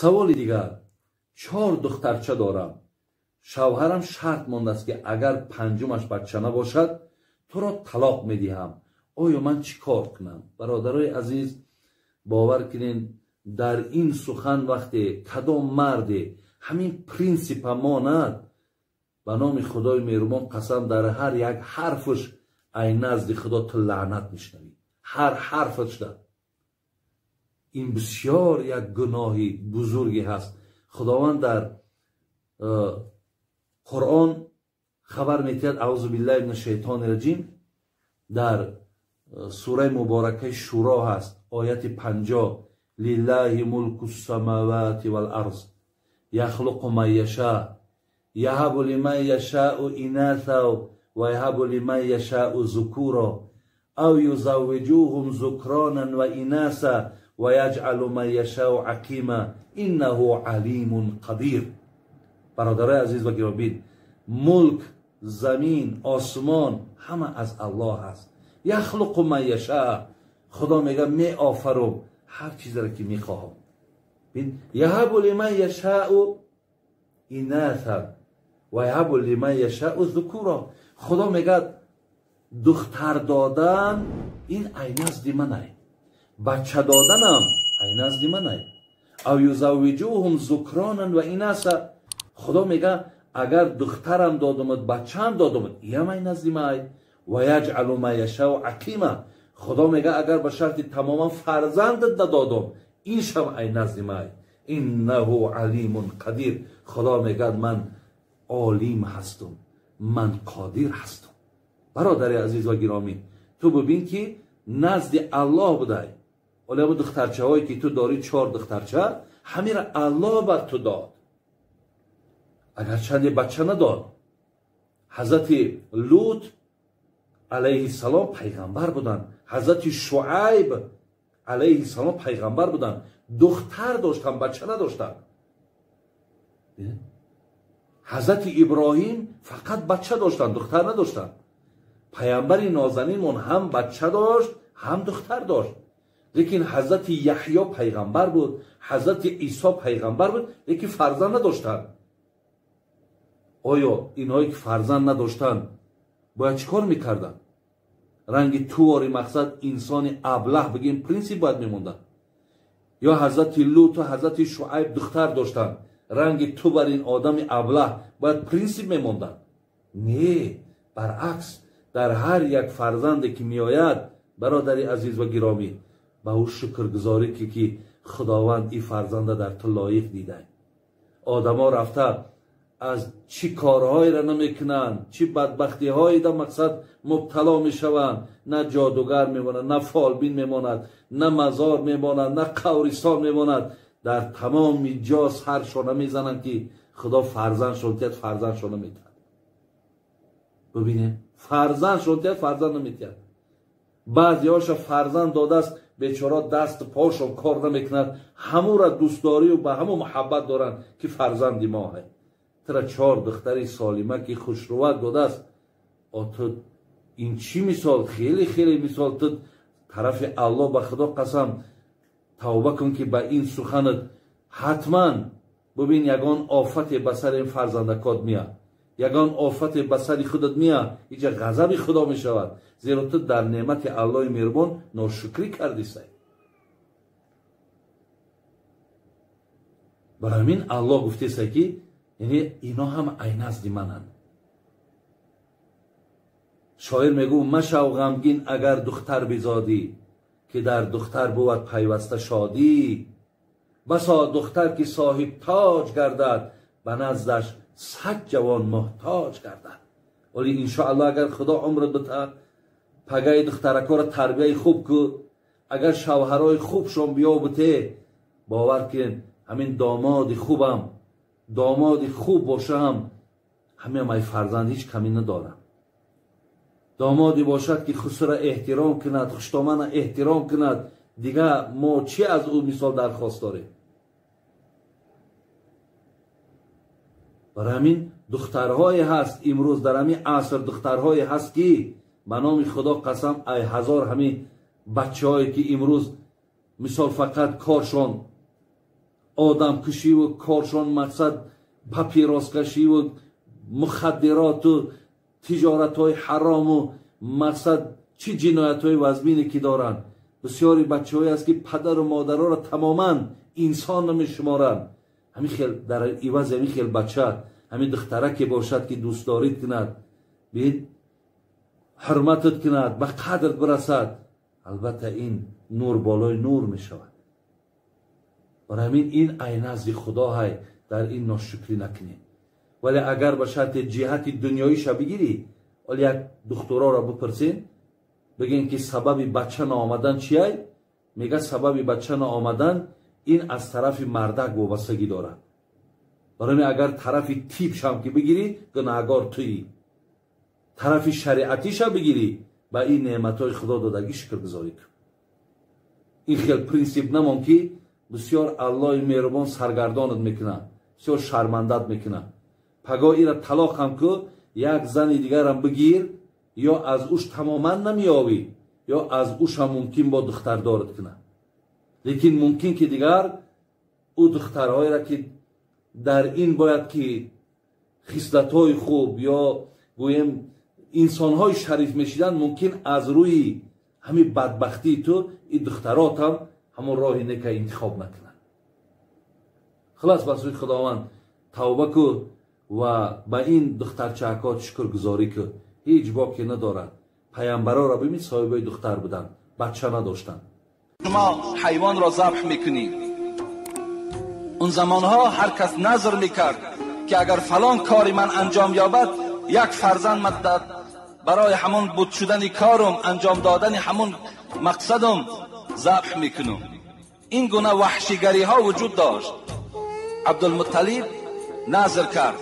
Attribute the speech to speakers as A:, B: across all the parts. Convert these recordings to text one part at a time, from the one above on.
A: سوال دیگر، 4 دخترچه دارم. شوهرم شرط مانده است که اگر پنجمش بچه نباشد تو را طلاق میدهم. آیا من چی کار کنم؟ برادرای عزیز، باور کنین در این سخن وقتی کدام مرد همین پرینسیپ ماند، به نام خدای مهربان قسم در هر یک حرفش ای نزد خدا تو لعنت میشنوی. هر حرفش ده. این بسیار یک گناهی بزرگی هست. خداوند در قرآن خبر میتید، اعوذ بالله من الشیطان الرجیم، در سوره مبارکه شورا هست، آیت 50: لله ملک السماوات والارض یخلق ما یشاء یهب لمن یشاء اناثا و یهب لمن یشاء ذکورا او یزوجوهم ذکرانا و اناثا و یجعل من یشاء عقیما انه علیم قدیر. برادرای عزیز و گرامی، ملک، زمین، آسمان همه از الله هست. یخلق ما یشاء، خدا میگه می آفرم هر چیزی را که میخواهم. یهب لمن یشاء اناثا و یهب لمن یشاء ذکورا. خدا میگه دختر دادن این ای نزد منه، بچه دادنم ای نزد منه. او یزوجوهم ذکرانا و اناثا. خدا میگه اگر دخترم دادمت بچه‌ام دادمت این ای نزد منه. و یجعل ما یشاء عقیما. خدا میگه اگر به شرط تماما فرزندت دادم این شم ای نزد منه. انه علیم قدیر. خدا میگه من عالم هستم، من قادر هستم. برادر عزیز و گرامی، تو ببین که نزد الله بوده. ولی دخترچه هایی که تو داری 4 دخترچه، همین را الله بر تو داد. اگر چند بچه نداد. حضرت لوط علیه السلام پیغمبر بودن، حضرت شعیب علیه السلام پیغمبر بودن، دختر داشتن، بچه نداشتن. حضرت ابراهیم فقط بچه داشتن، دختر نداشتن. پیامبر نازنینمون هم بچه داشت هم دختر داشت. لیکن حضرت یحیی پیغمبر بود، حضرت عیسی پیغمبر بود، لیکن فرزند نداشتن. آیا اینهایی که فرزند نداشتن باید چیکار میکردن؟ رنگ تواری مقصد انسان ابله بگیم پرینسیپ باید میموندن. یا حضرت لوط و حضرت شعیب دختر داشتن، رنگ تو بر این آدم ابله باید پرینسیپ میموندن. نه، برعکس، در هر یک فرزندی که میآید برادری عزیز و گرامی به او شکرگزاری که خداوند این فرزند در تو لایق دیده. آدما رفته از چی کارهایی را نمیکنن، چی بدبختی هایی در مقصد مبتلا میشوند. نه جادوگر میماند، نه فالبین میماند، نه مزار میماند، نه قبرستان میماند. در تمام جا سرشانه میزنند که خدا فرزند شد، فرزند شد نمیتد. ببینید، فرزند شد، فرزند نمیتد. بعضی هاش فرزند داده است، بیچاره دست پاشون کار نمیکند، همو را دوست داری و به همو محبت دارن که فرزندی ما هست. ترا 4 دختری سالمه که خوشروت داده است. تو این چی مثال؟ خیلی خیلی مثال. تو طرف الله به خدا قسم توبه کن که به این سخنت حتما ببین یگان آفت به سر این فرزندکات میاد، یگان آفت به سر خودت میاد، اینجا غضب خدا میشود، زیرا تو در نعمت الله مهربان ناشکری کردی. برای همین الله گفته است که یعنی اینا هم ای نزد منند. شاعر میگو مشو غمگین اگر دختر بزادی، که در دختر بود پیوسته شادی. بسا دختر که صاحب تاج گردد، به نزدش 100 جوان محتاج گردد. ولی انشاءالله اگر خدا عمرت بده، پگه دخترکا را تربیه خوب که اگر شوهرای خوبشون بیابته، باور کن همین داماد خوبم، داماد خوب باشم، همه مای فرزند هیچ کمی ندارم. دامادی باشد که خسر احترام کند، خوشتامن احترام کند، دیگه ما چی از او مثال درخواست داریم؟ برای همین دخترهای هست امروز در همین عصر، دخترهای هست که به نام خدا قسم ای هزار همین بچه هایی که امروز مثال فقط کارشون آدم کشی و کارشان مقصد پاپیروس کشی و مخدرات و تجارت های حرام و مقصد چی جنایت های وزبینی که دارن. بسیاری بچه های است که پدر و مادرها را تماما انسان نمی شمارن. همین خیل در ایواز همین خیل بچه همین دختره که باشد که دوست دارید کند بید حرمتت کند به قدرت برسد، البته این نور بالای نور می شود. برای همین این عین نزد خدا های در این ناشکری نکنید. ولی اگر به شرط جهت دنیاییش بگیری، ولی یک دخترها را بپرسین بگین که سبب بچه نآمدن چیه؟ میگه سبب بچه نآمدن این از طرف مردک وابستگی دارد. برای اگر طرف تیپش هم که بگیری گناهگار تویی، طرف شریعتیش هم بگیری با این نعمتهای خدا دادگی شکر گذاری کن. این خیلی پرینسیپ نمان که بسیار الله مهربان سرگردانت میکنه، بسیار شرمندت میکنه. پگاه ای را طلاق هم که یک زن دیگر هم بگیر یا از اوش تماما نمیاوی یا از اوش هم ممکن با دختر دارد کنه. لیکن ممکن که دیگر او دخترهایی را که در این باید که خصلت‌های خوب یا گویم انسان‌های شریف میشیدن، ممکن از روی همین بدبختی تو این دخترات هم همون راهی نکه انتخاب نکنن. خلاص بس روی خداوند توبه کو و با این دخترچکات شکر گذاری که هیچ باکی ندارد. پیامبرا را ببین صاحبای دختر بودن، بچه نداشتن.
B: شما حیوان را ذبح میکنید. اون زمانها هر کس نظر میکرد که اگر فلان کاری من انجام یابد یک فرزند مدد برای همون بود شدن کارم انجام دادن همون مقصدم ذبح میکنم. این گونه وحشیگری ها وجود داشت. عبدالمطلب نظر کرد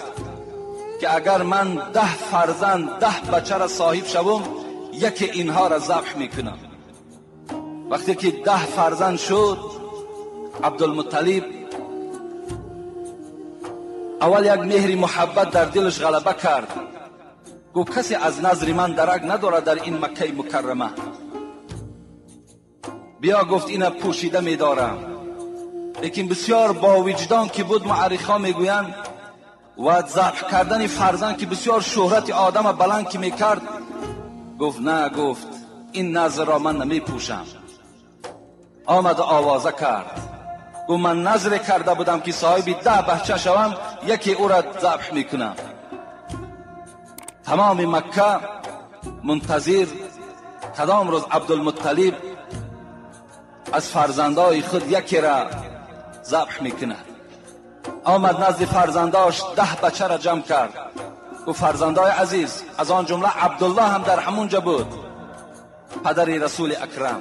B: که اگر من 10 فرزند 10 بچه را صاحب شوم یکی اینها را ذبح میکنم. وقتی که 10 فرزند شد عبدالمطلب اول یک مهر محبت در دلش غلبه کرد. گفت کسی از نظر من درک ندارد در این مکه مکرمه. بیا گفت اینا پوشیده میدارم. لیکن بسیار با وجدان که بود معرخا میگویند و ذبح کردن فرزند که بسیار شهرت آدم بلند که میکرد، گفت نه، گفت این نظر را من نمی پوشم. آمد و آوازه کرد، گفت من نظر کرده بودم که صاحب 10 بچه شوم یکی او را ذبح میکنم. تمام مکه منتظر کدام روز عبدالمطلب از فرزندای خود یکی را ذبح میکند. آمد نزد فرزنداش 10 بچه را جمع کرد. گفت فرزندای عزیز، از آن جمله عبدالله هم در همونجا بود، پدر رسول اکرم.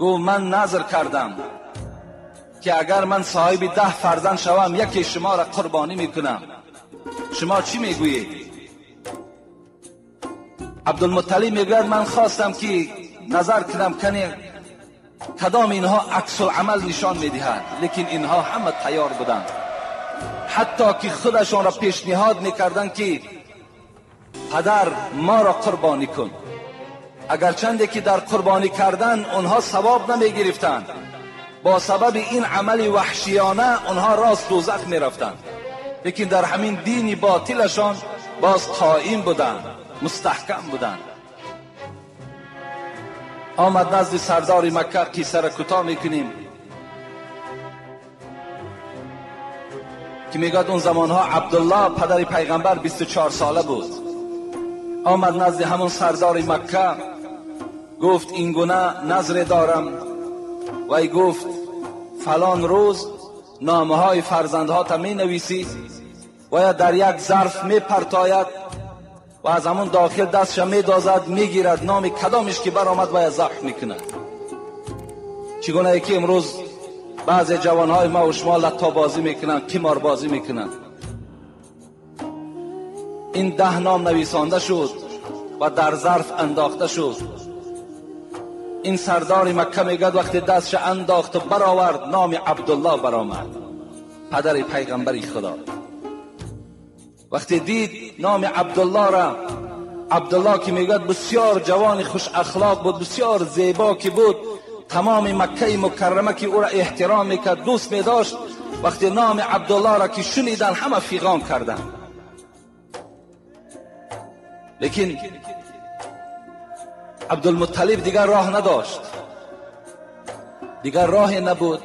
B: گفت من نظر کردم که اگر من صاحب 10 فرزند شوم یکی شما را قربانی میکنم. شما چی میگویید؟ عبدالمطلب میگوید من خواستم که نظر کنم کنه کدام اینها عکس العمل نشان میدهد، لیکن اینها همه تیار بودند. حتی که خودشان را پیشنهاد میکردند که پدر ما را قربانی کن. اگرچند که در قربانی کردن اونها ثواب نمیگرفتند، با سبب این عمل وحشیانه اونها راست دوزخ میرفتند، لیکن در همین دین باطلشان باز قائم بودند، مستحکم بودند. آمد نزد سردار مکه، قصه را کوتاه میکنیم که میگوید اون زمانها عبدالله پدر پیغمبر 24 ساله بود. آمد نزد همون سردار مکه، گفت این گونه نظر دارم و ای گفت فلان روز نامه های فرزندها تا می نویسی و یا در یک ظرف می پرتاید و از همون داخل دستش می دازد، می گیرد نام کدامش که برآمد و یا ذبح می کند. چگونه ای که امروز بعضی جوانهای ما و شما لتا بازی می کنند، قمار بازی می کنند. این 10 نام نویسانده شد و در ظرف انداخته شد. این سردار مکه میگد وقتی دستش انداخت و برآورد نام عبدالله برآمد، پدر پیغمبری خدا. وقتی دید نام عبدالله را، عبدالله که میگد بسیار جوان خوش اخلاق بود، بسیار زیبا که بود، تمام مکه مکرمه که او را احترام میکرد، دوست میداشت، وقتی نام عبدالله را که شنیدن همه فیغان کردن. لیکن عبدالمطلب دیگر راه نداشت، دیگر راه نبود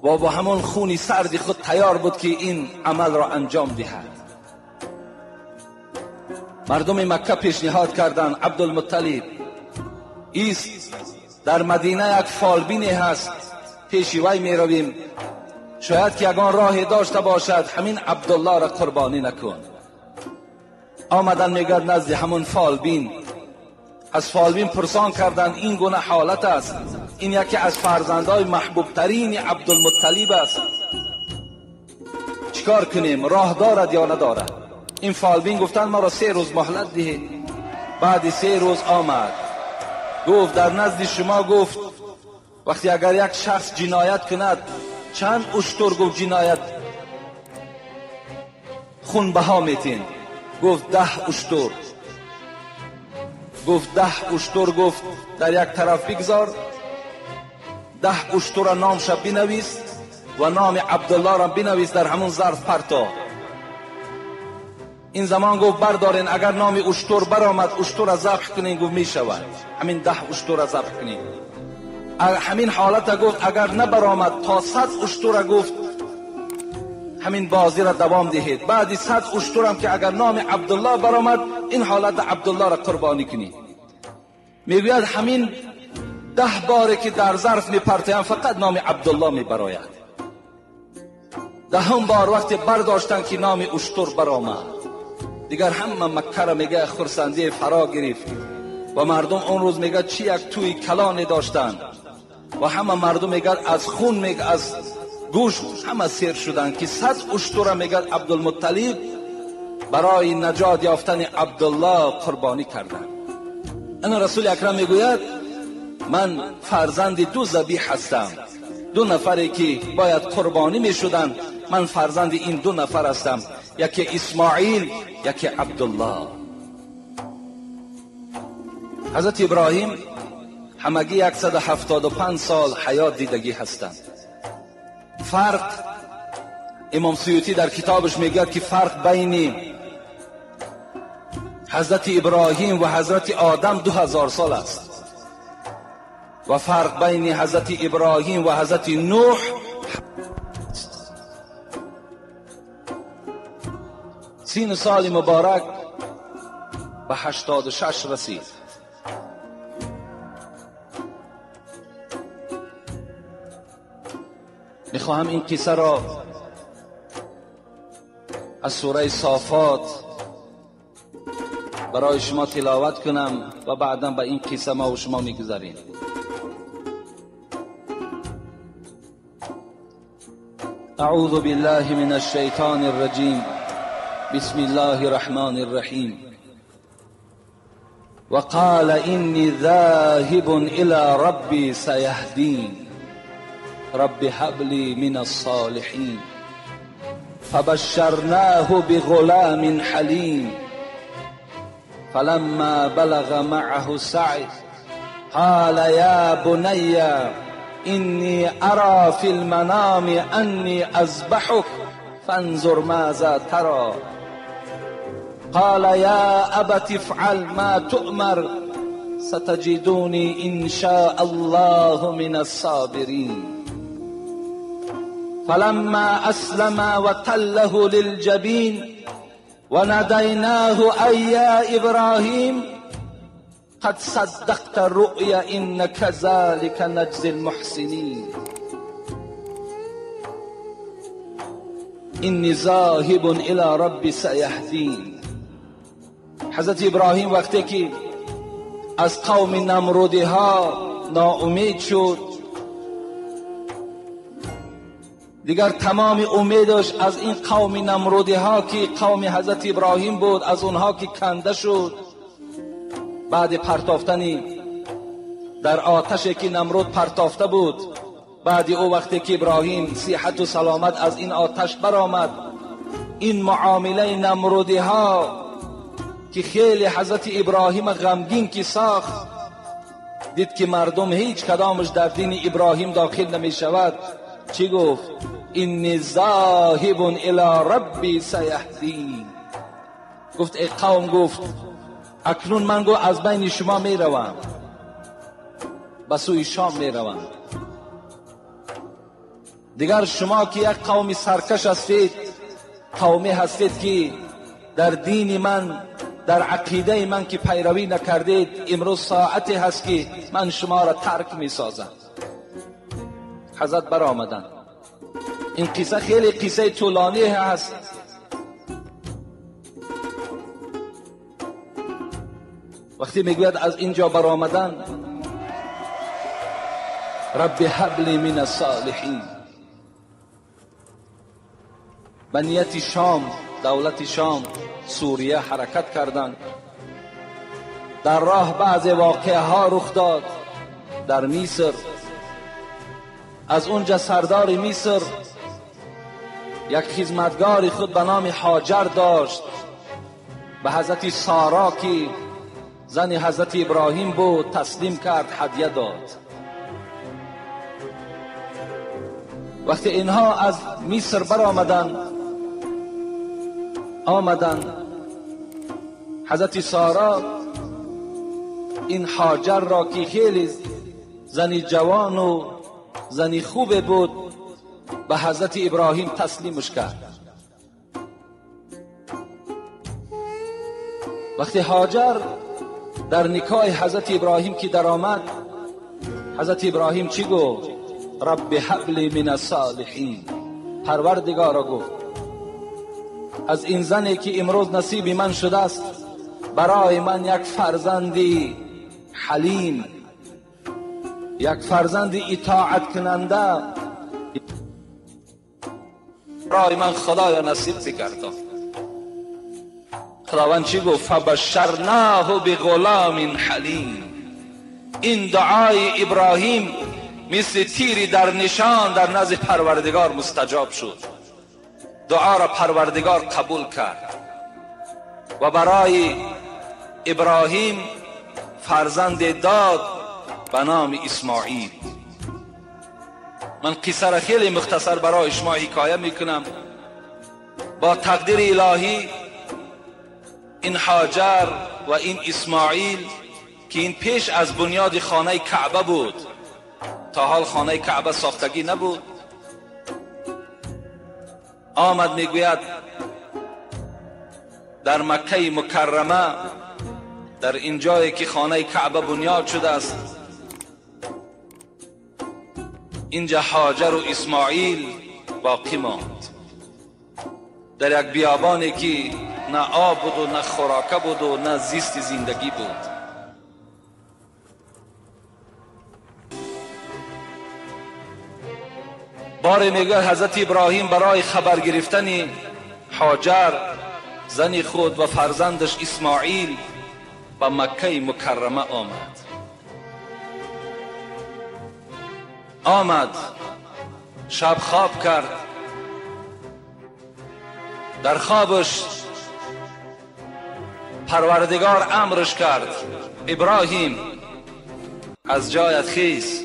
B: و با همون خون سرد خود تیار بود که این عمل را انجام دهد. مردم مکه پیشنهاد کردند عبدالمطلب ایست، در مدینه یک فالبینی هست، پیش وی می رویم، شاید که یگان راهی داشته باشد، همین عبدالله را قربانی نکن. آمدن میگرد نزد همون فالبین، از فالبین پرسان کردند این گونه حالت است، این یکی از فرزندای محبوب ترین عبدالمطلب است، چیکار کنیم، راه دارد یا ندارد؟ این فالبین گفتند ما را 3 روز مهلت دهید. بعد 3 روز آمد، گفت در نزد شما، گفت وقتی اگر یک شخص جنایت کند چند اشتر گفت جنایت خون بها میتین؟ گفت 10 اشتر. گفت 10 اشتر، گفت در یک طرف بگذار، 10 اشتر را نامش بنویس و نام عبدالله را بنویس در همون ظرف پرتا. این زمان گفت بردارین، اگر نام اشتر برآمد اشتر را ذبح کنین. گفت می شود، همین 10 اشتر را ذبح کنین. همین حالت گفت اگر نبرآمد تا 100 اشتر را گفت همین بازی را دوام دهید. بعد 100 اشتر هم که اگر نام عبدالله برآمد این حالت عبدالله را قربانی کنید. میگوید همین 10 باره که در ظرف میپرتیم فقط نام عبدالله میبراید. 10م بار وقتی برداشتن که نام اشتر برآمد، دیگر همه مکه را میگه خرسندی فرا گرفت و مردم اون روز میگه چی یک توی کلانی داشتن و همه مردم میگه از خون، میگه از گوشت همه سیر شدن که 100 اشتر میگه عبدالمطلب برای نجات یافتن عبدالله قربانی کردن. این رسول اکرم میگوید من فرزند 2 ذبیح هستم، 2 نفری که باید قربانی میشدن، من فرزند این 2 نفر هستم، یکی اسماعیل، یکی عبدالله. حضرت ابراهیم همگی 175 سال حیات دیدگی هستند. فرق، امام سیوطی در کتابش میگه که فرق بین حضرت ابراهیم و حضرت آدم 2000 سال است و فرق بین حضرت ابراهیم و حضرت نوح 30 سال مبارک به 86 رسید. میخواهم این قصه را از سوره صافات برای شما تلاوت کنم و بعدا به این قصه ما و شما میگذاریم. اعوذ بالله من الشیطان الرجیم، بسم الله الرحمن الرحیم. وقال إني ذاهب إلى ربي سيهدين رب هب لي من الصالحين فبشرناه بغلام حليم فلما بلغ معه السعي قال يا بني إني أرى في المنام أني أذبحك فانظر ماذا ترى قال يا أبت افعل ما تؤمر ستجدوني إن شاء الله من الصابرين فلما أسلم وتله للجبين وناديناه أي يا إبراهيم قد صدقت الرؤيا إن كذلك نجزي المحسنين إني ذاهب إلى ربي سيهدين. حضرت ابراهیم وقتی که از قوم نمرودی ها ناامید شد، دیگر تمام امیدش از این قوم نمرودی ها که قوم حضرت ابراهیم بود از اونها که کنده شد. بعد پرتافتنی در آتشی که نمرود پرتافته بود، بعد او وقتی که ابراهیم صحت و سلامت از این آتش برآمد، این معامله نمرودی ها که خیلی حضرت ابراهیم غمگین که ساخت، دید که مردم هیچ کدامش در دین ابراهیم داخل نمی شود، چی گفت؟ اینی ذاهب الی ربی سیهدین. گفت ای قوم، گفت اکنون من از بین شما می روم، به سوی شام می روم. دیگر شما که یک قوم سرکش هستید، قومی هستید که در دین من، در عقیده من که پیروی نکردید، امروز ساعتی هست که من شما را ترک می سازم. حضرت بر آمدن. این قصه خیلی قصه طولانی هست. وقتی میگوید از اینجا بر آمدن، رب هب لی من الصالحین، به نیت شام، دولت شام، سوریه حرکت کردند. در راه بعض واقعه ها رخ داد. در مصر، از اونجا سردار مصر یک خدمتگار خود به نام هاجر داشت، به حضرت سارا که زن حضرت ابراهیم بود تسلیم کرد، هدیه داد. وقتی اینها از مصر بر آمدن حضرت سارا این هاجر را که خیلی زنی جوان و زنی خوب بود به حضرت ابراهیم تسلیمش کرد. وقتی هاجر در نکاح حضرت ابراهیم که در آمد، حضرت ابراهیم چی گفت؟ رب هب لی من الصالحین. پروردگارا گفت از این زنی که امروز نصیب من شده است، برای من یک فرزندی حلیم، یک فرزند اطاعت کننده برای من خدایا نصیب بگرد. خداوند چی گفت؟ فبشرناه بغلام حلیم. این دعای ابراهیم مثل تیری در نشان در نزد پروردگار مستجاب شد. دعا را پروردگار قبول کرد و برای ابراهیم فرزند داد به نام اسماعیل. من قصه را خیلی مختصر برای شما حکایه میکنم. با تقدیر الهی این هاجر و این اسماعیل که این پیش از بنیاد خانه کعبه بود، تا حال خانه کعبه ساختگی نبود، آمد میگوید در مکه مکرمه، در این جایی که خانه کعبه بنیاد شده است، اینجا هاجر و اسماعیل باقی ماند در یک بیابانی که نه آب بود و نه خوراکه بود و نه زیست زندگی بود. بار میگه حضرت ابراهیم برای خبر گرفتن هاجر زن خود و فرزندش اسماعیل به مکه مکرمه آمد. شب خواب کرد. در خوابش پروردگار امرش کرد ابراهیم از جایت خیز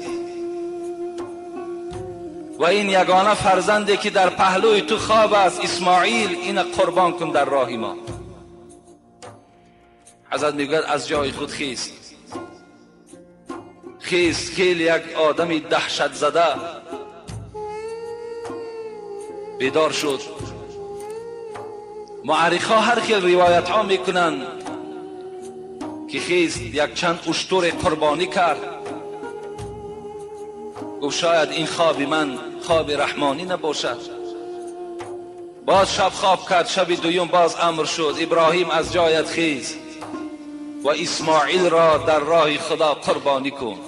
B: و این یگانه فرزندی که در پهلوی تو خواب است اسماعیل، این قربان کن در راه ما. حضرت میگوید از جای خود خیست. خیلی یک آدمی دهشت زده بیدار شد. معرخا هر خیل روایت ها میکنن که خیست یک چند اشتر قربانی کرد. گفت شاید این خواب من خواب رحمانی نباشد. باز شب خواب کرد. شب دوم باز امر شد ابراهیم از جایت خیز و اسماعیل را در راه خدا قربانی کن.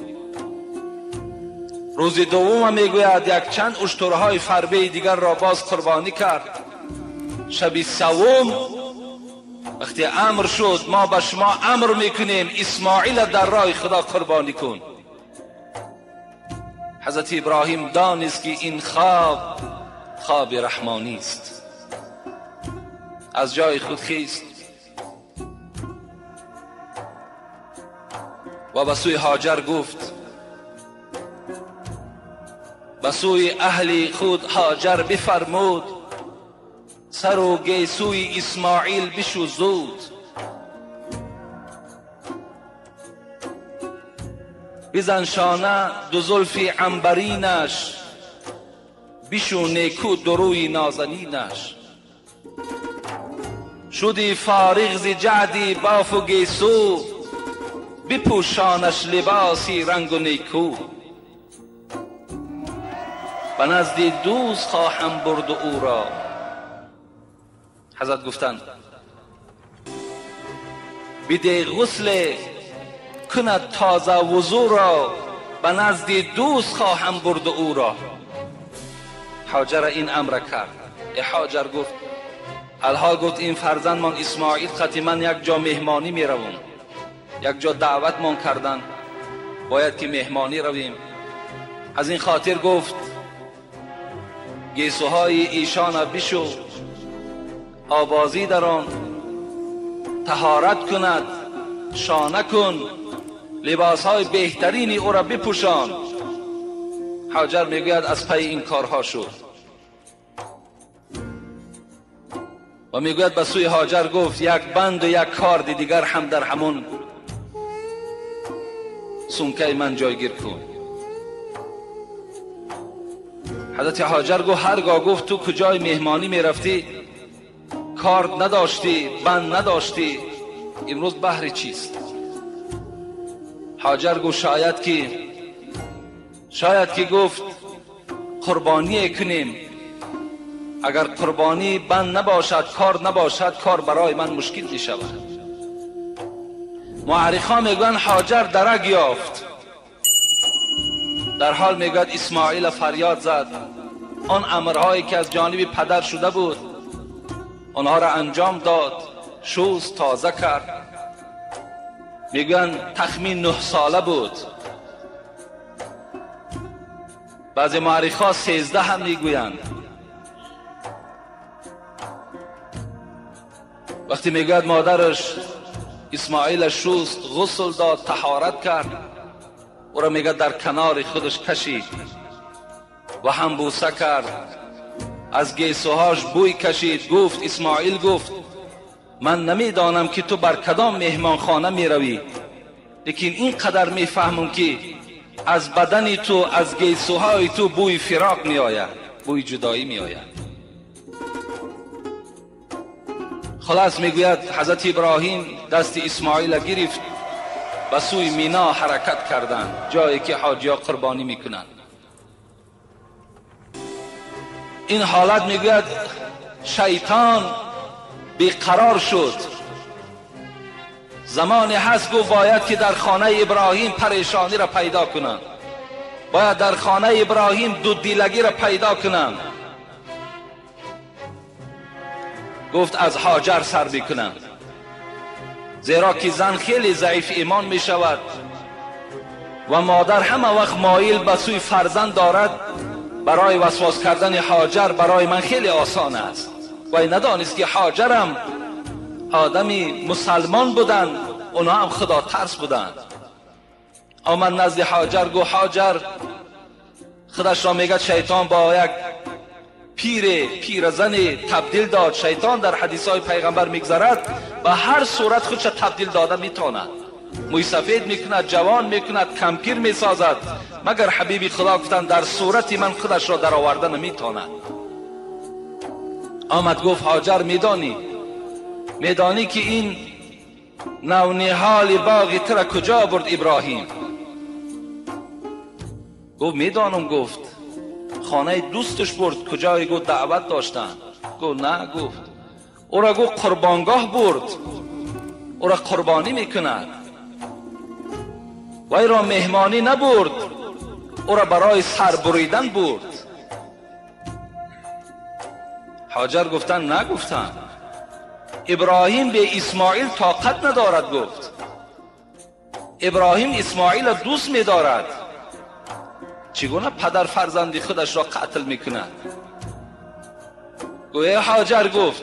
B: روز دوم میگوید یک چند اشترهای فربه دیگر را باز قربانی کرد. شب سوم وقتی امر شد ما به شما امر میکنیم اسماعیل در راه خدا قربانی کن. حضرت ابراهیم دانست که این خواب رحمانی است. از جای خود خیست و به سوی هاجر گفت، به سوی اهل خود هاجر بفرمود، سر و گیسوی اسماعیل بشو زود. بزن شانه دو زلف عنبرینش، بشو نیکو دروی نازنینش. شدی فارغ ز جعدی باف و گیسو، بپوشانش لباسی رنگ و نیکو. به نزد دوست خواهم برد او را. حضرت گفتند بده غسل کند تازه وضو را، به نزد دوست خواهم برد او را. هاجر این امر کرد. هاجر گفت الحال گفت این فرزند من اسماعیل خطی من یک جا مهمانی می روم، یک جا دعوت من کردن، باید که مهمانی رویم. از این خاطر گفت گیسوهای ایشان بشو، آوازی در آن، طهارت کند، شانه کن، لباسهای بهترینی او را بپوشان. هاجر میگوید از پی این کارها شد و میگوید به سوی هاجر گفت یک بند و یک کار دیگر هم در همون سونکه من جایگیر کن. حضرت هاجر گفت هرگاه گفت تو کجای مهمانی میرفتی، کار نداشتی، بند نداشتی، امروز بهر چیست؟ هاجر گفت شاید که گفت قربانی کنیم، اگر قربانی بند نباشد، کار نباشد، کار برای من مشکل می شود. مورخان میگویند هاجر درک یافت، در حال میگوید اسماعیل فریاد زد. آن امرهایی که از جانب پدر شده بود آنها را انجام داد، شست تازه کرد. میگویند تخمین 9 ساله بود، بعضی مورخان 13 هم میگویند. وقتی میگوید مادرش اسماعیل شست، غسل داد، طهارت کرد، او را میگه در کنار خودش کشید و هم بوسه کرد، از گیسوهاش بوی کشید. گفت اسماعیل گفت من نمیدانم که تو بر کدام مهمانخانه میروی، لیکن این قدر میفهمم که از بدن تو، از گیسوهای تو بوی فراق میآید، بوی جدایی میآید. خلاص میگوید حضرت ابراهیم دست اسماعیل گرفت، به سوی مینا حرکت کردند، جایی که حاجی‌ها قربانی میکنند. این حالت میگوید شیطان بیقرار شد. زمانی هست گفت باید که در خانه ابراهیم پریشانی را پیدا کنند، باید در خانه ابراهیم دوددیلگی را پیدا کنند. گفت از هاجر سر بکنند، زیرا که زن خیلی ضعیف ایمان می شود و مادر همه وقت مایل به سوی فرزند دارد. برای وسواس کردن هاجر برای من خیلی آسان است. و این ندانست که هاجر هم آدمی مسلمان بودند، اونا هم خدا ترس بودند. آمد نزد هاجر گفت هاجر خودش را میگه شیطان با یک پیرزن تبدیل داد. شیطان در حدیث های پیغمبر میگذرد به هر صورت خودش تبدیل داده میتواند، موی سفید میکند، جوان میکند، کمپیر میسازد، مگر حبیبی خدا گفتند در صورت من خودش را در آورده نمیتواند. آمد گفت هاجر میدانی که این نونهال باغ تر کجا برد ابراهیم؟ گفت میدانم. گفت خانه دوستش برد. کجای؟ گفت دعوت داشتن. گفت نه. گفت او را گفت قربانگاه برد، او را قربانی میکند. وی را مهمانی نبرد، او را برای سر بریدن برد. هاجر گفتن نگفتن ابراهیم به اسماعیل طاقت ندارد. گفت ابراهیم اسماعیل دوست می‌دارد، چگونه پدر فرزند خودش را قتل می‌کند؟ گویا هاجر گفت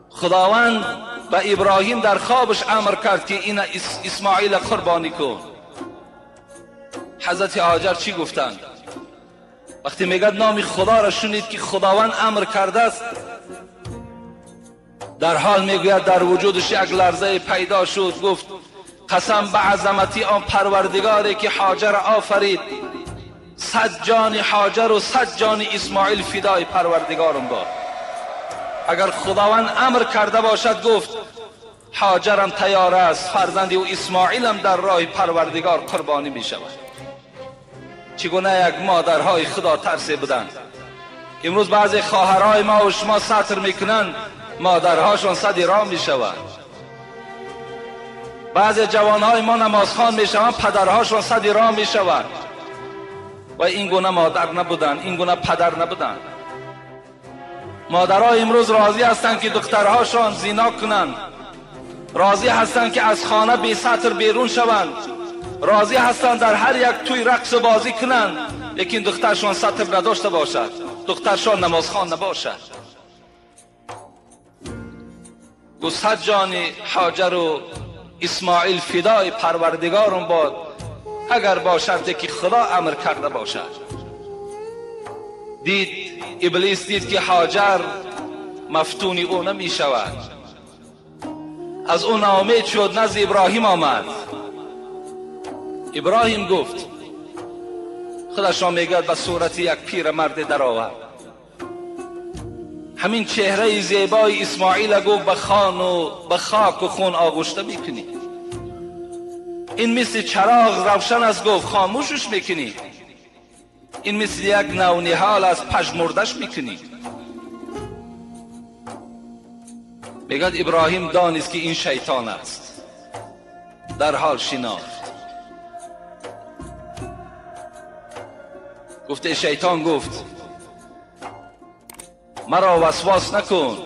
B: خداوند و ابراهیم در خوابش امر کرد که این اسماعیل قربانی کن. حضرت هاجر چی گفتند؟ وقتی میگد نام خدا را شنید که خداوند امر کرده است، در حال میگوید در وجودش یک لرزه پیدا شد. گفت قسم به عظمتی آن پروردگاری که هاجر آفرید، 100 جان هاجر و 100 جان اسماعیل فدای پروردگارم باد. اگر خداوند امر کرده باشد، گفت هاجرم تیار است، فرزند او اسماعیلم در راه پروردگار قربانی می شود. چگونه یک مادرهای خدا ترسی بودند. امروز بعضی خواهرای ما و شما سطر میکنند، مادرهاشون صد راه می شود. بعضی جوانهای ما نمازخوان می شوند، پدرهاشون صد راه می شود. و این گونه مادر نبودند، این گونه پدر نبودند. مادرها امروز راضی هستند که دخترهاشون زنا کنند، راضی هستند که از خانه بی سطر بیرون شوند، راضی هستند در هر یک توی رقص و بازی کنند، لیکن دخترشون سطر نداشته باشد، دخترشون نمازخوان نباشد. و 100 جان هاجر و اسماعیل فدای پروردگارم باد، اگر با شرطی که خدا امر کرده باشد. دید ابلیس دید که هاجر مفتون او نمی شود، از اون ناامید شد، نزد ابراهیم آمد. ابراهیم گفت، خودشان میگد به صورت یک پیر مرد در آورد، همین چهره زیبای اسماعیل گفت به خاک و خون آغشته میکنی. این مثل چراغ روشن است، گفت خاموشش میکنی. این مثل یک نونهال از پژمردش میکنی. میگد ابراهیم دانست که این شیطان است، در حال شناخت. گفته شیطان گفت مرا وسواس نکن،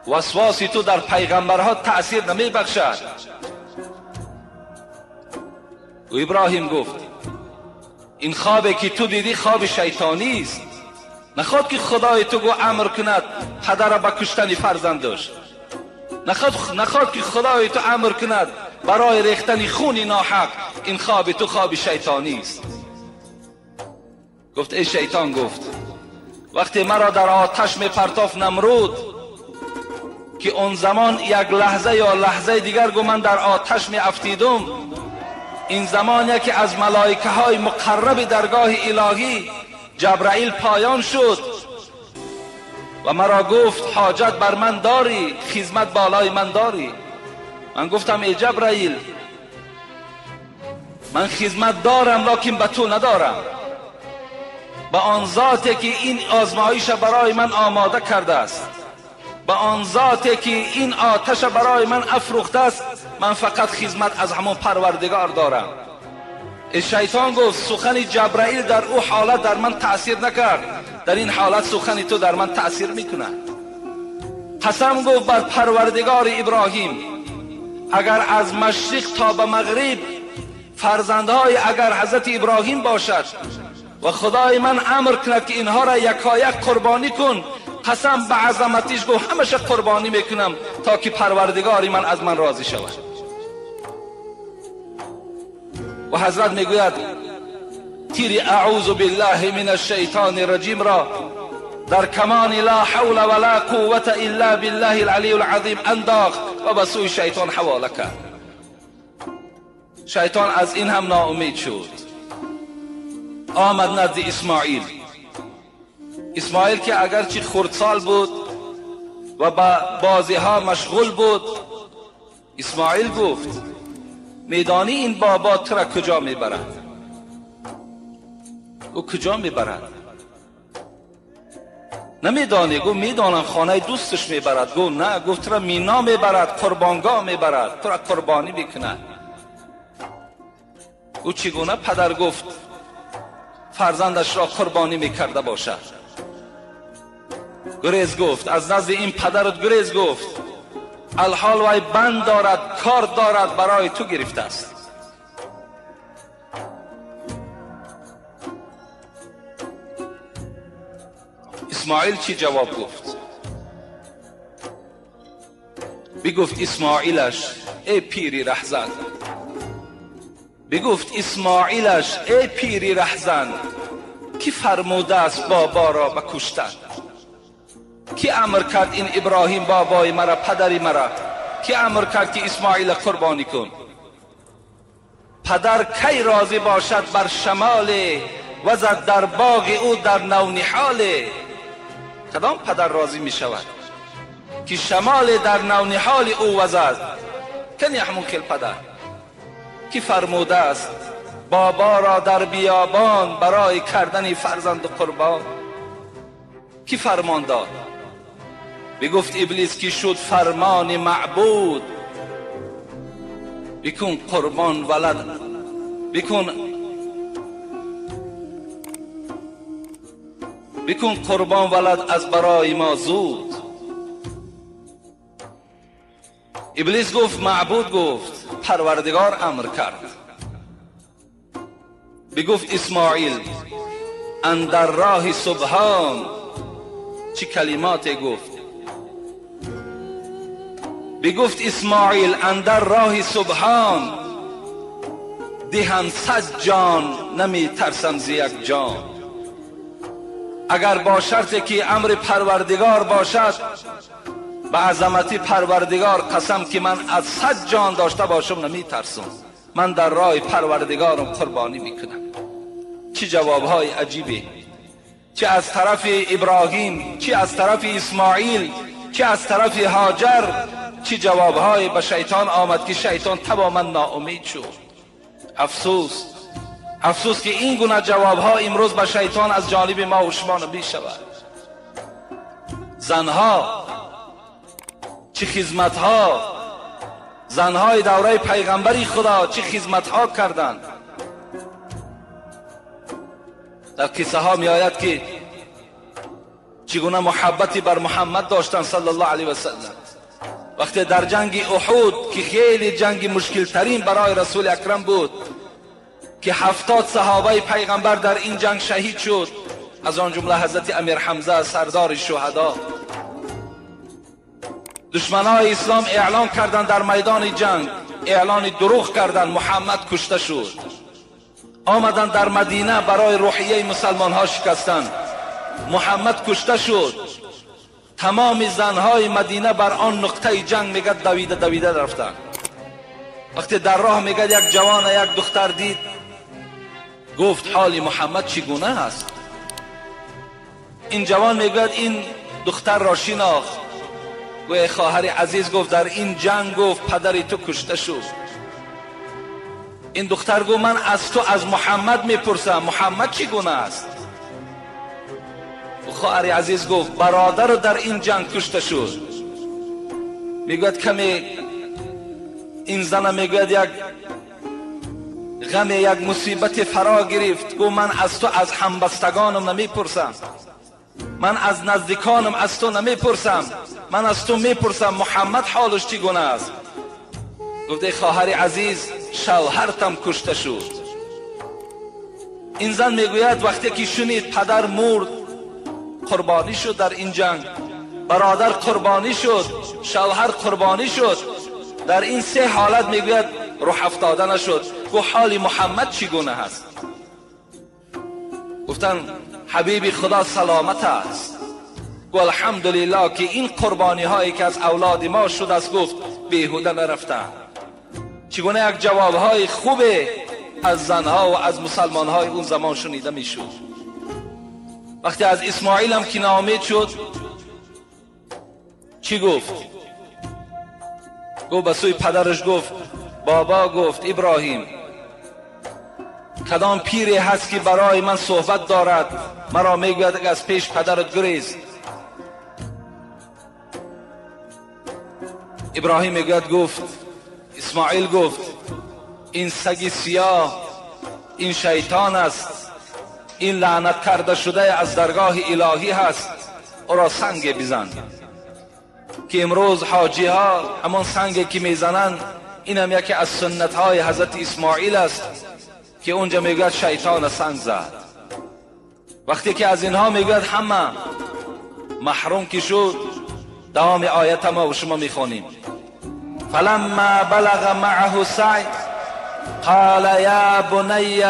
B: وسواسی تو در پیغمبرها تأثیر نمی بخشد. و ابراهیم گفت این خوابی که تو دیدی خواب شیطانی است، نخواد که خدای تو گو امر کند پدر را به کشتن فرزندش، نخواد که خدای تو امر کند برای ریختن خون ناحق. این خواب تو خواب شیطانی است. گفت ای شیطان، گفت وقتی مرا در آتش می پرتاف نمرود، که اون زمان یک لحظه یا لحظه دیگر گو من در آتش می افتیدم، این زمانی که از ملائکه های مقرب درگاه الهی جبرائیل پایان شد و مرا گفت حاجت بر من داری، خدمت بالای من داری. من گفتم ای جبرائیل، من خدمت دارم لکن به تو ندارم، به آن ذاتی که این آزمایش برای من آماده کرده است، به آن ذاتی که این آتش برای من افروخته است، من فقط خدمت از همون پروردگار دارم. شیطان گفت سخن جبرائیل در او حالت در من تأثیر نکرد، در این حالت سخن تو در من تأثیر میکنه. قسم گفت بر پروردگار ابراهیم، اگر از مشرق تا به مغرب فرزندهای اگر حضرت ابراهیم باشد و خدای من امر کند که اینها را یکایک قربانی کن، قسم به عظمتش گفت همش قربانی میکنم تا که پروردگاری من از من راضی شود. و حضرت میگوید تیر اعوذ بالله من الشیطان الرجیم را در کمان لا حول ولا قوة الا بالله العلی العظیم انداخت و به سوی شیطان حواله کرد. شیطان از این هم ناامید شد، آمد نزد اسماعیل که اگرچه خردسال بود و با بازی ها مشغول بود. اسماعیل گفت میدانی این بابا تو را کجا میبرد؟ او کجا میبرد؟ نمیدانی؟ گفت میدانم، خانه دوستش میبرد. گفت نه. گفت تو را مینا میبرد، قربانگاه میبرد، تو را قربانی میکند. او چگونه پدر گفت فرزندش را قربانی میکرده باشد؟ گریز گفت، از نزد این پدرت گریز گفت، الحال وای بند دارد، کار دارد، برای تو گرفته است. اسماعیل چی جواب گفت؟ بگفت اسماعیلش ای پیری رهزن، بگفت اسماعیلش ای پیری رهزن، کی فرموده است بابا را بکشتن؟ کی امر کرد این ابراهیم بابای مرا، پدری مرا، کی امر کرد که اسماعیل قربانی کن؟ پدر کی راضی باشد بر شمال وزد در باغ او در نونحال؟ کدام پدر راضی می شود که شمال در نونحال او وزد؟ کن یحمل پدر کی فرموده است بابا را در بیابان برای کردن فرزند قربان؟ کی فرمان داد؟ بگفت ابلیس کی شد فرمان معبود، بکن قربان ولد، بکن قربان ولد از برای ما زود. ابلیس گفت معبود گفت، پروردگار امر کرد. بگفت اسماعیل اندر راه سبحان، چی کلمات گفت؟ بگفت اسماعیل اندر راه سبحان، دهم 100 جان نمی ترسم ز یک جان. اگر با شرطی که امر پروردگار باشد، به عظمتی پروردگار قسم که من از 100 جان داشته باشم نمی ترسم، من در راه پروردگارم قربانی میکنم. چه جوابهای عجیبه، چه از طرف ابراهیم، چه از طرف اسماعیل، چه از طرف هاجر، چه جوابهای به شیطان آمد که شیطان تماما ناامید شد. افسوس که این گونه جوابها امروز به شیطان از جانب ما و شما نمی شود. زنها چه خدمتها، زنهای دوره پیغمبری خدا چه خدمتها کردند. در قصه ها می آید که چگونه محبتی بر محمد داشتند صلی الله علیه و سلم. وقتی در جنگ احد که خیلی جنگ مشکل ترین برای رسول اکرم بود، که 70 صحابه پیغمبر در این جنگ شهید شد، از آن جمله حضرت امیر حمزه سردار شهدا. دشمنان اسلام اعلان کردند در میدان جنگ، اعلان دروغ کردند، محمد کشته شد. آمدند در مدینه برای روحیه مسلمان ها شکستند، محمد کشته شد. تمام زنهای مدینه بر آن نقطه جنگ میگه دویده رفتند. وقتی در راه میگه یک جوان یک دختر دید، گفت حال محمد چگونه است؟ این جوان میگه این دختر را شناخت، گویا خواهر عزیز گفت در این جنگ گفت پدری تو کشته شد. این دختر گفت من از تو از محمد میپرسم، محمد چگونه است؟ خواهر عزیز گفت برادر رو در این جنگ کشته شد. میگوید کمی این زن میگوید یک غم یک مصیبت فرا گرفت، گفت من از تو از همبستگانم نمیپرسم، من از نزدیکانم از تو نمیپرسم، من از تو میپرسم محمد حالش چگونه است؟ گفت ای خواهر عزیز شوهرتم کشته شد. این زن میگوید وقتی که شنید پدر مرد قربانی شد در این جنگ، برادر قربانی شد، شوهر قربانی شد، در این 3 حالت میگوید روح افتاده نشد. گفت حال محمد چگونه است؟ گفتن حبیب خدا سلامت است. گفت الحمدلله که این قربانی هایی که از اولاد ما شد است گفت بیهوده نرفتن. چگونه یک جواب های خوبه از زنها و از مسلمان های اون زمان شنیده میشد. وقتی از اسماعیل هم که ناامید شد چی گفت؟ گفت به سوی پدرش گفت بابا، گفت ابراهیم کدام پیری هست که برای من صحبت دارد مرا میگوید از پیش پدرت گریز؟ ابراهیم میگوید گفت اسماعیل گفت این سگ سیاه این شیطان است، این لعنت کرده شده از درگاه الهی هست، او را سنگ بزن. که امروز حاجی ها همان سنگی که میزنند این هم یکی از سنت های حضرت اسماعیل است که اونجا میگوید شیطان سنگ زد. وقتی که از اینها میگوید همه محروم که شد، دوام آیت ما و شما میخوانیم فلما بلغ معه سعی قال یا بنی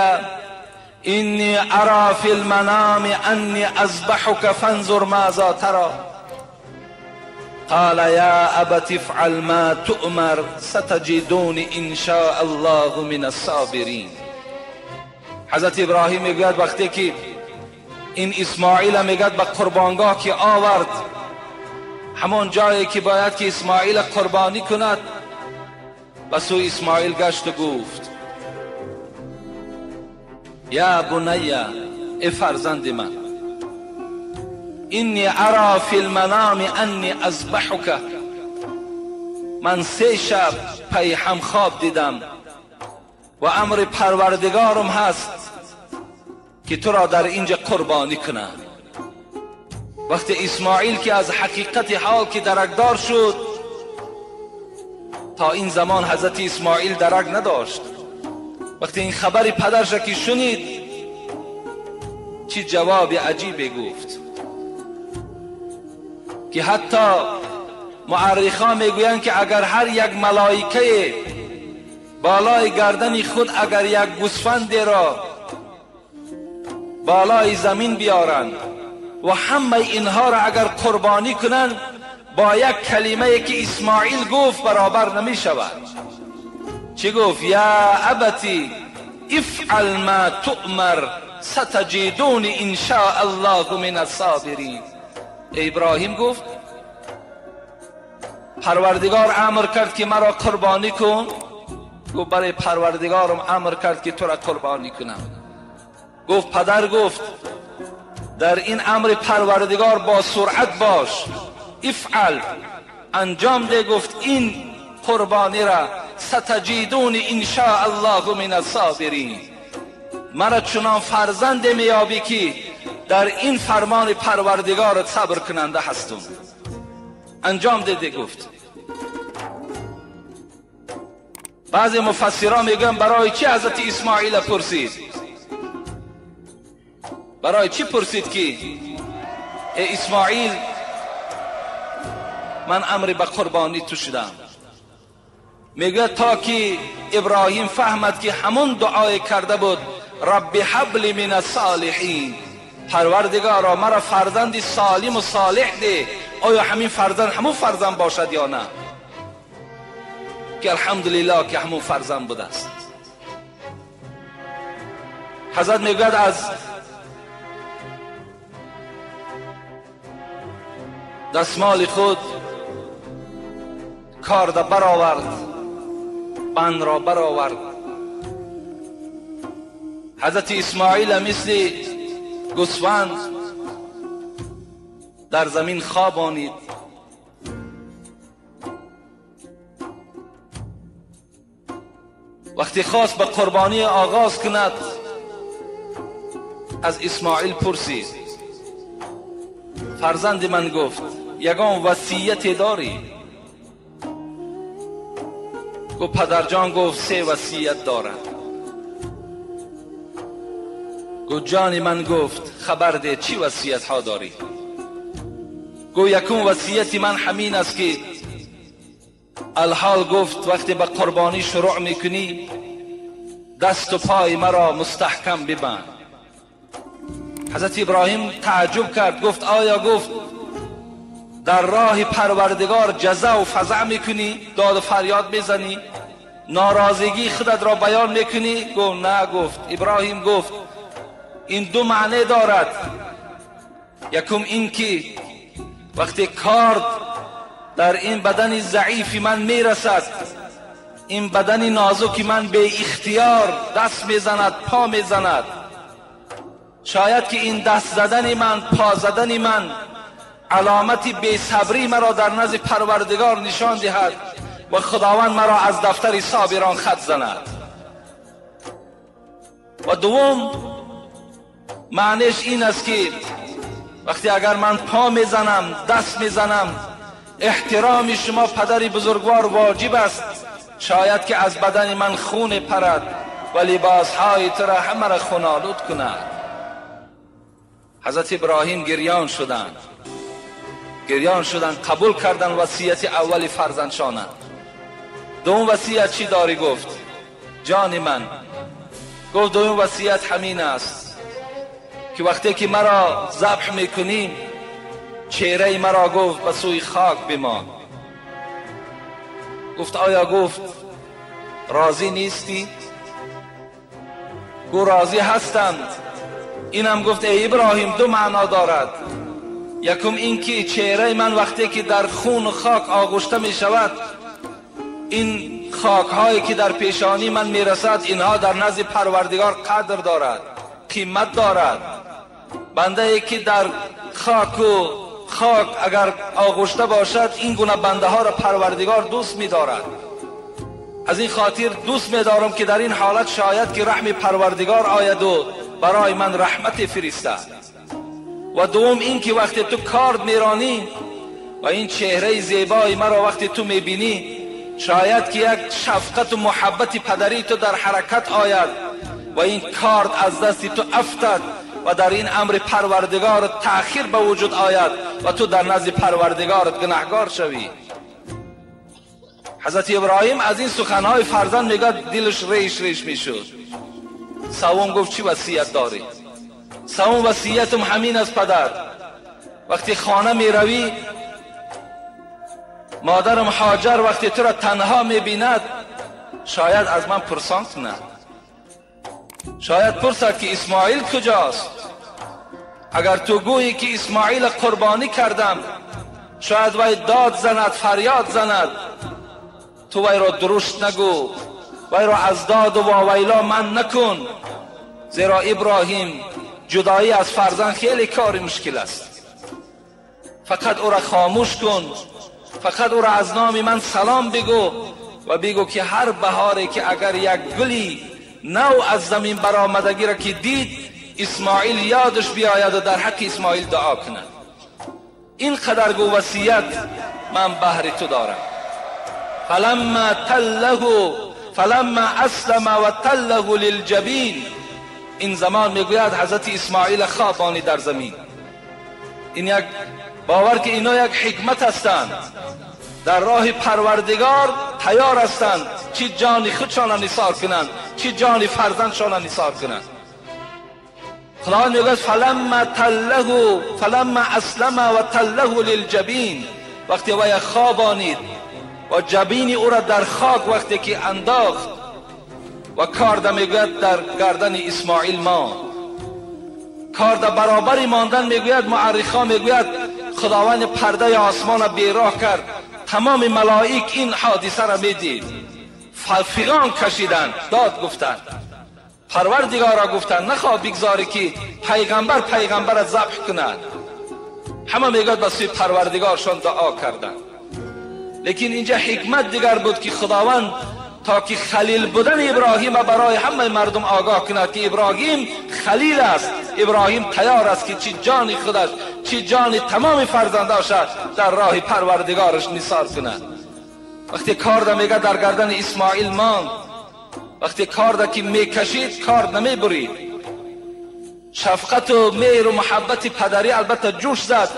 B: اینی ارى فی المنام انی اذبحک فانظر ماذا ترى قال یا ابت افعل ما تؤمر ستجدونی ان شاء الله من الصابرین. حضرت ابراهیم میگوید وقتی که این اسماعیل میگوید به قربانگاه که آورد، همون جایی که باید که اسماعیل قربانی کند، بس او اسماعیل گشت و گفت یا بنی، ای فرزند من، اینی ارى فی المنام انی اذبحک، من 3 شب پی هم خواب دیدم و امر پروردگارم هست که تو را در اینجا قربانی کنم. وقتی اسماعیل که از حقیقت حال که درکدار شد، تا این زمان حضرت اسماعیل درک نداشت، وقتی این خبر پدرش که شنید چی جواب عجیبی گفت که حتی مورخان میگویند که اگر هر یک ملائکه بالای گردن خود اگر یک گوسفند را بالای زمین بیارند و همه اینها را اگر قربانی کنند، با یک کلمه که اسماعیل گفت برابر نمی شود. چی گفت؟ یا ابتی افعل ما تؤمر ستجدونی ان شاء الله من الصابرین. ابراهیم گفت پروردگار امر کرد که مرا قربانی کن. گفت برای پروردگارم امر کرد که تو را قربانی کنم. گفت پدر گفت در این امر پروردگار با سرعت باش، افعل، انجام ده. گفت این قربانی را ستجدونی ان شاء الله من الصابرین، مرا چنان فرزند میابی که در این فرمان پروردگار صبر کننده هستم. انجام ده. گفت بعضی مفسران میگن برای چی حضرت اسماعیل پرسید؟ برای چی پرسید که ای اسماعیل من امر به قربانی تو شدم؟ میگه تا که ابراهیم فهمد که همون دعای کرده بود رب هب لی من الصالحین، پروردگارا مرا فرزند سالم و صالح ده. آیا همین فرزند همون فرزند باشد یا نه؟ که الحمدلله که همون فرزند بوده است. حضرت میگوید از دستمال خود کار را برآورد، بند را برآورد. حضرت اسماعیل مثل گوسفند در زمین خوابانید. وقتی خواست به قربانی آغاز کند، از اسماعیل پرسید فرزند من، گفت یگان وصیت داری؟ گفت پدرجان گفت 3 وصیت دارد. گفت جان من، گفت خبر ده چی وصیت ها داری؟ گفت یکم وصیت من همین است که الحال، گفت وقتی به قربانی شروع میکنی دست و پای مرا مستحکم ببند. حضرت ابراهیم تعجب کرد. گفت آیا گفت در راه پروردگار جزع و فزع میکنی، داد و فریاد میزنی، ناراضگی خودت را بیان میکنی؟ گفت نه. گفت ابراهیم گفت این 2 معنی دارد. یکم این که وقتی کار در این بدن ضعیف من میرسد، این بدن نازک من به اختیار دست میزند، پا میزند، شاید که این دست زدن من، پا زدن من علامتی بی صبری مرا در نزد پروردگار نشان دهد و خداوند مرا از دفتر صابران خط زند. و دوم معنیش این است که وقتی اگر من پا میزنم، دست میزنم، احترام شما پدر بزرگوار واجب است. شاید که از بدن من خون پرد و لباسهای تو را همه را خونالود کند. حضرت ابراهیم گریان شدند، قبول کردند وصیت اول فرزندشانه. دوم وصیت چی داری؟ گفت جان من. گفت دوم وصیت همین است که وقتی که مرا ذبح میکنیم چهره مرا گفت به سوی خاک بمان. گفت آیا گفت راضی نیستی؟ گفت راضی هستند. اینم گفت ای ابراهیم دو معنا دارد. یکم این که چهره من وقتی که در خون و خاک آغشته می شود، این خاک هایی که در پیشانی من می رسد اینها در نزد پروردگار قدر دارد، قیمت دارد. بنده ای که در خاک اگر آغشته باشد این گونه بنده ها را پروردگار دوست می دارد. از این خاطر دوست می دارم که در این حالت شاید که رحم پروردگار آید و برای من رحمت فرستد. و دوم این که وقتی تو کارد میرانی و این چهره زیبای مرا وقتی تو میبینی شاید که یک شفقت و محبت پدری تو در حرکت آید و این کارد از دستی تو افتد و در این امر پروردگار تأخیر به وجود آید و تو در نزد پروردگارت گناهکار شوی. حضرت ابراهیم از این سخنهای فرزند میگه دلش ریش میشد. سوم گفت چی وصیت داری؟ سوم وصیتم همین است پدر، وقتی خانه می روی مادرم هاجر وقتی تو را تنها می بیند شاید از من پرسان کند، شاید پرسد که اسماعیل کجاست. اگر تو گویی که اسماعیل قربانی کردم شاید وی داد زند، فریاد زند. تو وی را درست نگو، وی را از داد و واویلا من نکن، زیرا ابراهیم جدایی از فرزند خیلی کار مشکل است. فقط او را خاموش کن، فقط او را از نام من سلام بگو و بگو که هر بهاری که اگر یک گلی نو از زمین برآمدگی را که دید اسماعیل یادش بیاید و در حق اسماعیل دعا کند. این قدر گو وصیت من بهر تو دارم. فلما اسلم و تله للجبین. این زمان میگوید حضرت اسماعیل خوابانی در زمین. این یک باور که اینا یک حکمت هستند، در راه پروردگار تیار هستند چی جان خودشان نثار کنند چی جان فرزندشان نثار کنند. خداوند میگوید فلما اسلم و تله للجبین. وقتی وی خوابانید و جبین او را در خاک وقتی که انداخت و کارد میگوید در گردن اسماعیل ما کارد برابری ماندن میگوید. معرخا میگوید خداوند پرده آسمان بیراه کرد، تمام ملائک این حادثه را میدید، فیغان کشیدن، داد گفتند، پروردگار را گفتند نخواه بگذاری که پیغمبر را ذبح کند. همه میگوید به سوی پروردگارشان دعا کردند. لیکن اینجا حکمت دیگر بود که خداوند تا که خلیل بودن ابراهیم برای همه مردم آگاه کند که ابراهیم خلیل است، ابراهیم تیار است که چی جان خودش چی جان تمام فرزنداش در راه پروردگارش نثار کند. وقتی کارد میگه در گردن اسماعیل ماند، وقتی کارد که میکشید کارد نمیبرید. شفقت و مهر و محبت پدری البته جوش زد.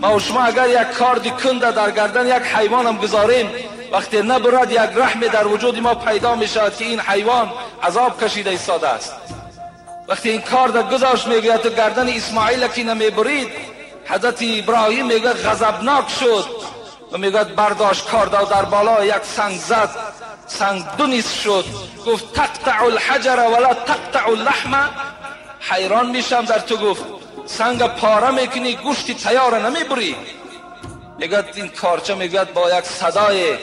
B: ما و شما اگر یک کارد کنده در گردن یک حیوان هم گذاریم، وقتی نبرد یک رحم در وجود ما پیدا می شود که این حیوان عذاب کشیده ایستاده است. وقتی این کارد گذاشت میگوید تو گردن اسماعیل که نمیبرید، حضرت ابراهیم میگوید غضبناک شد و میگوید برداشت کارد و در بالا یک سنگ زد، سنگ دو نیست شد. گفت تقطع الحجر ولا تقطع اللحم. حیران میشم در تو. گفت سنگ پاره میکنی گوشتی تیار نمیبری. میگوید این کارچه میگوید با یک صدای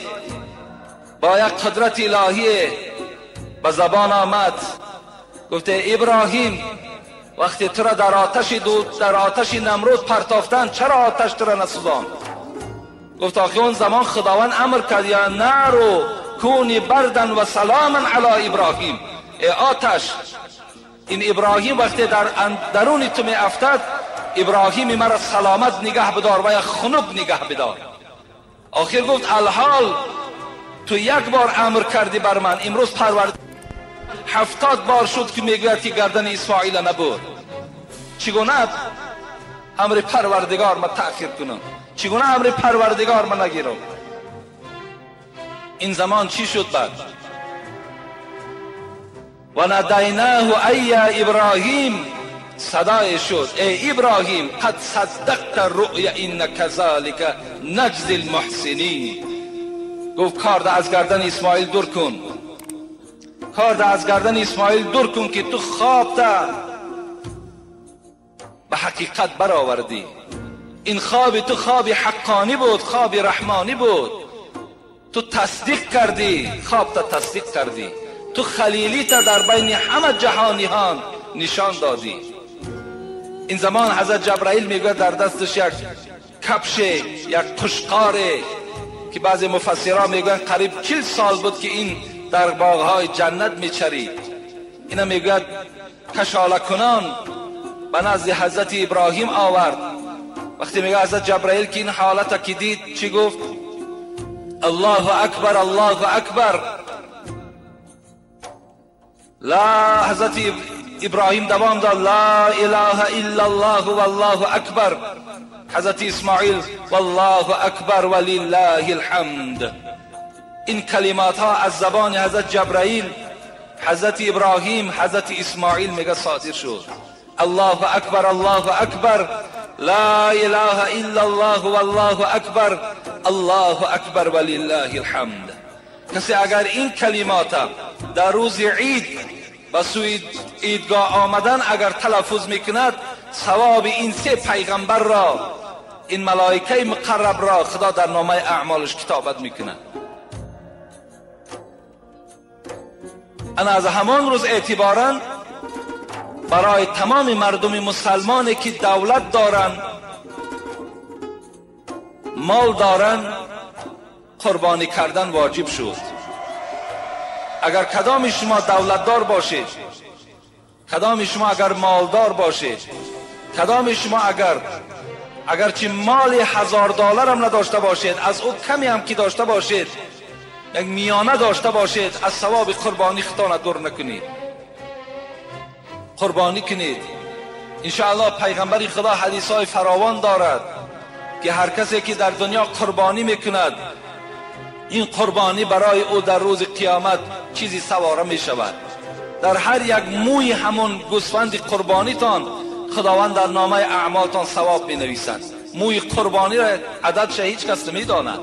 B: با یک قدرت الهی به زبان آمد. گفته ابراهیم وقتی تو را در آتش نمرود پرتافتن چرا آتش تو را نسوزاند؟ گفت آخه اون زمان خداوند امر کرد یا نارو کونی بردن و سلاما علی ابراهیم. ای آتش، این ابراهیم وقتی در درون تو می افتد، ابراهیم مرا سلامت نگه بدار و یک خنک نگه بدار. آخر گفت الحال تو یک بار امر کردی بر من، امروز پروردگار 70 بار شد که میگوید که گردن اسماعیل نبرد. چگونه امر پروردگار ما تأخیر کنم؟ چگونه امر پروردگار ما نگیرم؟ این زمان چی شد بعد؟ و ندیناه ای ابراهیم، صدای شد ای ابراهیم قد صدقت الرؤیا ان کذالک نجزی المحسنین. گفت کار از گردن اسماعیل دور کن، کار از گردن اسماعیل دور کن که تو خواب تا به حقیقت برآوردی. این خواب تو خواب حقانی بود، خواب رحمانی بود. تو تصدیق کردی، خواب تا تصدیق کردی. تو خلیلی تا در بین همه جهانیان نشان دادی. این زمان حضرت جبرائیل میگه در دستش یک کفش، یک قشقاره که بعضی مفسران میگن قریب 40 سال بود که این در باغهای جنت میچرید. اینا میگه کشاله کنان به نزد حضرت ابراهیم آورد. وقتی میگه حضرت جبرائیل که این حالت که دید چی گفت؟ الله اکبر الله اکبر. لا، حضرت ابراهیم دوام داد لا اله الا الله والله اکبر. حضرت اسماعیل والله اکبر ولله الحمد. این کلمات ها از زبان حضرت جبرائیل، حضرت ابراهیم، حضرت اسماعیل میگه صادر شد. الله اکبر الله اکبر، لا اله الا الله والله اکبر، الله اکبر ولله الحمد. کسی اگر این کلمات در روز عید به سوی عیدگاه آمدن اگر تلفظ میکند، ثواب این 3 پیغمبر را، این ملائکه مقرب را خدا در نامه اعمالش کتابت میکند. انا از همان روز اعتبارا برای تمام مردم مسلمانی که دولت دارن، مال دارن، قربانی کردن واجب شد. اگر کدام شما دولتدار باشید، کدام شما اگر مالدار باشید، کدام شما اگر چه مال $1000 هم نداشته باشید، از او کمی هم که داشته باشید، یک میانه داشته باشید، از ثواب قربانی خودتان دور نکنید. قربانی کنید. انشاءالله پیغمبر خدا حدیث های فراوان دارد که هر کسی که در دنیا قربانی میکند، این قربانی برای او در روز قیامت چیزی سواره می شود. در هر یک موی همون گوسفند قربانیتان خداوند در نامه اعمالتان ثواب می نویسد. موی قربانی را عددش هیچ کس نمی داند.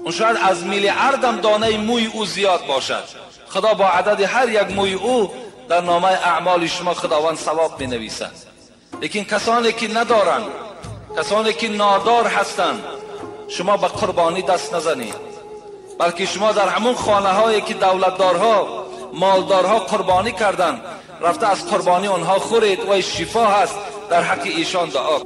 B: اون شاید از میلیاردم دانه موی او زیاد باشد. خدا با عدد هر یک موی او در نامه اعمال شما خداوند ثواب می نویسد. لیکن کسانی که ندارن، کسانی که نادار هستند، شما به قربانی دست نزنید، بلکه شما در همون خانه هایی که دولتدارها، مالدارها قربانی کردند، رفته از قربانی آنها خورید و شفا هست در حق ایشان دعا.